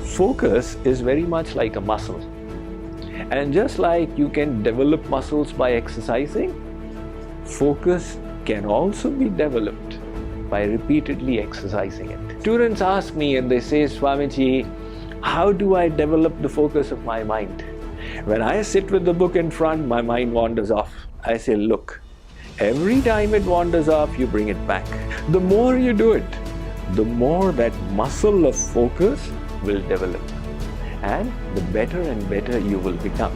Focus is very much like a muscle. And just like you can develop muscles by exercising, focus can also be developed by repeatedly exercising it. Students ask me and they say, Swamiji, how do I develop the focus of my mind? When I sit with the book in front, my mind wanders off. I say, look, every time it wanders off, you bring it back. The more you do it, the more that muscle of focus will develop, and the better and better you will become.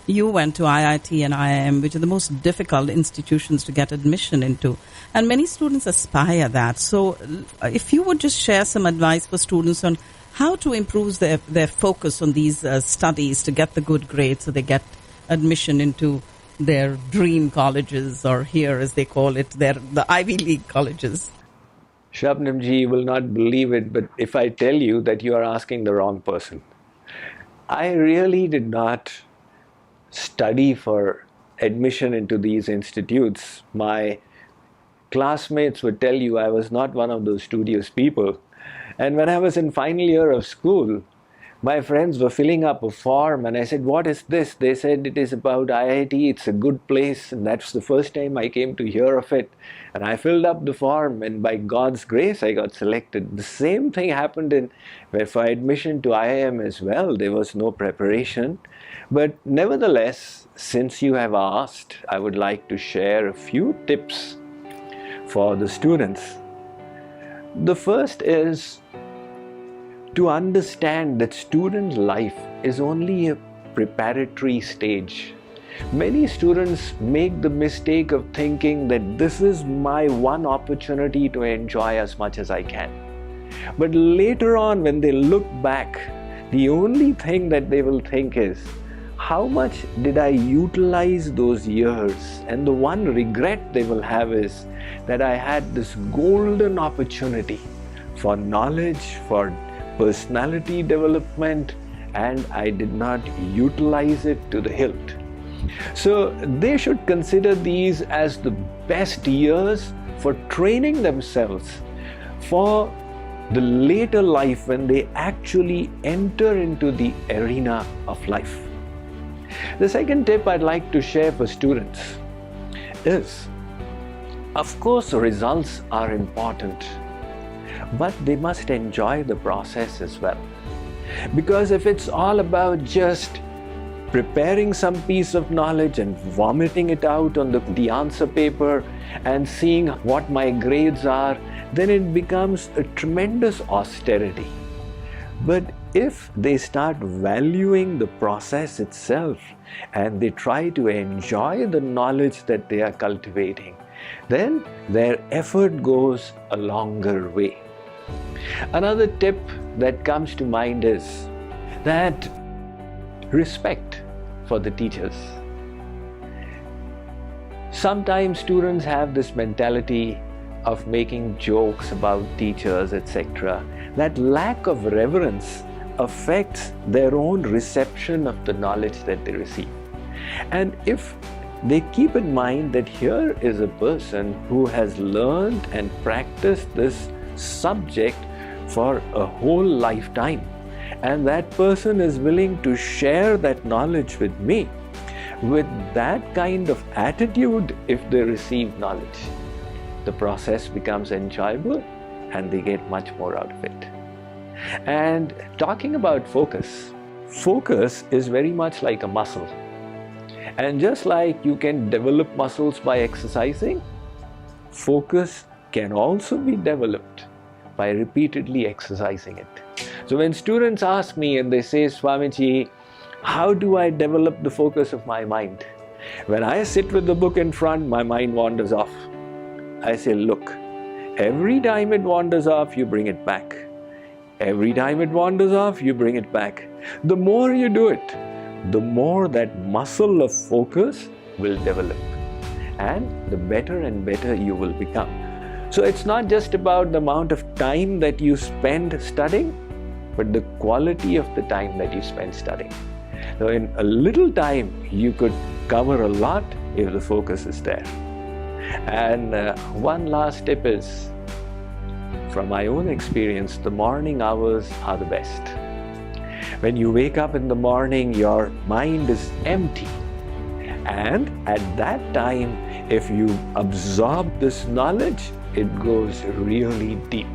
You went to IIT and IIM, which are the most difficult institutions to get admission into, and many students aspire that. So if you would just share some advice for students on how to improve their focus on these studies to get the good grades so they get admission into their dream colleges, or here as they call it, the Ivy League colleges. Shabnamji, you will not believe it, but if I tell you that you are asking the wrong person. I really did not study for admission into these institutes. My classmates would tell you I was not one of those studious people. And when I was in final year of school, my friends were filling up a form and I said, what is this? They said, it is about IIT, it's a good place, and that's the first time I came to hear of it. And I filled up the form and by God's grace I got selected. The same thing happened for admission to IIM as well. There was no preparation. But nevertheless, since you have asked, I would like to share a few tips for the students. The first is to understand that student life is only a preparatory stage. Many students make the mistake of thinking that this is my one opportunity to enjoy as much as I can. But later on, when they look back, the only thing that they will think is, how much did I utilize those years? And the one regret they will have is that I had this golden opportunity for knowledge, for personality development, and I did not utilize it to the hilt. So they should consider these as the best years for training themselves for the later life when they actually enter into the arena of life. The second tip I'd like to share for students is, of course, results are important, but they must enjoy the process as well. Because if it's all about just preparing some piece of knowledge and vomiting it out on the answer paper and seeing what my grades are, then it becomes a tremendous austerity. But if they start valuing the process itself and they try to enjoy the knowledge that they are cultivating, then their effort goes a longer way. Another tip that comes to mind is that respect for the teachers. Sometimes students have this mentality of making jokes about teachers, etc. That lack of reverence affects their own reception of the knowledge that they receive. And if they keep in mind that here is a person who has learned and practiced this subject for a whole lifetime, and that person is willing to share that knowledge with me, with that kind of attitude, if they receive knowledge, the process becomes enjoyable and they get much more out of it. And talking about focus, focus is very much like a muscle. And just like you can develop muscles by exercising, focus can also be developed by repeatedly exercising it. So when students ask me and they say, Swamiji, how do I develop the focus of my mind? When I sit with the book in front, my mind wanders off. I say, look, every time it wanders off, you bring it back. Every time it wanders off, you bring it back. The more you do it, the more that muscle of focus will develop, and the better and better you will become. So it's not just about the amount of time that you spend studying, but the quality of the time that you spend studying. So in a little time, you could cover a lot if the focus is there. And one last tip is, from my own experience, the morning hours are the best. When you wake up in the morning, your mind is empty. And at that time, if you absorb this knowledge, it goes really deep.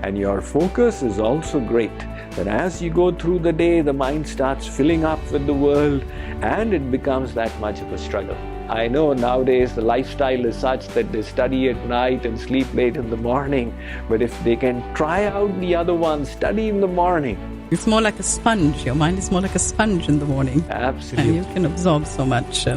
And your focus is also great. That as you go through the day, the mind starts filling up with the world and it becomes that much of a struggle. I know nowadays the lifestyle is such that they study at night and sleep late in the morning. But if they can try out the other one, study in the morning. It's more like a sponge. Your mind is more like a sponge in the morning. Absolutely. And you can absorb so much.